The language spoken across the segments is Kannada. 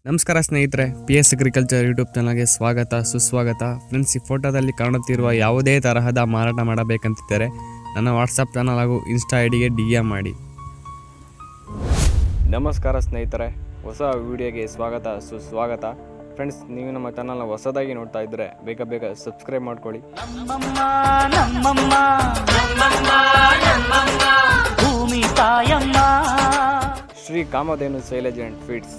ನಮಸ್ಕಾರ ಸ್ನೇಹಿತರೆ, PS ಅಗ್ರಿಕಲ್ಚರ್ ಯೂಟ್ಯೂಬ್ ಚಾನಲ್ಗೆ ಸ್ವಾಗತ ಸುಸ್ವಾಗತ. ಫ್ರೆಂಡ್ಸ್, ಈ ಫೋಟೋದಲ್ಲಿ ಕಾಣುತ್ತಿರುವ ಯಾವುದೇ ತರಹದ ಮಾರಾಟ ಮಾಡಬೇಕಂತಿದ್ದರೆ ನನ್ನ ವಾಟ್ಸಪ್ ಚಾನಲ್ ಹಾಗೂ ಇನ್ಸ್ಟಾ ಐಡಿಗೆ DM ಮಾಡಿ. ನಮಸ್ಕಾರ ಸ್ನೇಹಿತರೆ, ಹೊಸ ವಿಡಿಯೋಗೆ ಸ್ವಾಗತ ಸುಸ್ವಾಗತ. ಫ್ರೆಂಡ್ಸ್, ನೀವು ನಮ್ಮ ಚಾನಲ್ನ ಹೊಸದಾಗಿ ನೋಡ್ತಾ ಇದ್ದರೆ ಬೇಗ ಸಬ್ಸ್ಕ್ರೈಬ್ ಮಾಡ್ಕೊಳ್ಳಿ. ಶ್ರೀ ಕಾಮಧೇನು ಸೈಲೇಜ್ ಅಂಡ್ ಫೀಡ್ಸ್.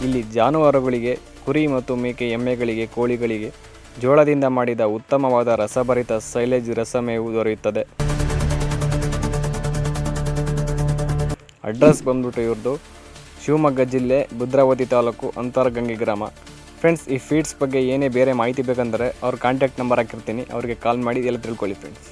ಇಲ್ಲಿ ಜಾನುವಾರುಗಳಿಗೆ, ಕುರಿ ಮತ್ತು ಮೇಕೆ ಎಮ್ಮೆಗಳಿಗೆ, ಕೋಳಿಗಳಿಗೆ ಜೋಳದಿಂದ ಮಾಡಿದ ಉತ್ತಮವಾದ ರಸಭರಿತ ಸೈಲೇಜ್ ರಸಮೇವು ದೊರೆಯುತ್ತದೆ. ಅಡ್ರೆಸ್ ಬಂದ್ಬಿಟ್ಟು ಇವ್ರದ್ದು ಶಿವಮೊಗ್ಗ ಜಿಲ್ಲೆ ಭದ್ರಾವತಿ ತಾಲೂಕು ಅಂತರಗಂಗೆ ಗ್ರಾಮ. ಫ್ರೆಂಡ್ಸ್, ಈ ಫೀಡ್ಸ್ ಬಗ್ಗೆ ಏನೇ ಬೇರೆ ಮಾಹಿತಿ ಬೇಕಂದರೆ ಅವ್ರ ಕಾಂಟ್ಯಾಕ್ಟ್ ನಂಬರ್ ಹಾಕಿರ್ತೀನಿ, ಅವ್ರಿಗೆ ಕಾಲ್ ಮಾಡಿ ಎಲ್ಲ ತಿಳ್ಕೊಳ್ಳಿ ಫ್ರೆಂಡ್ಸ್.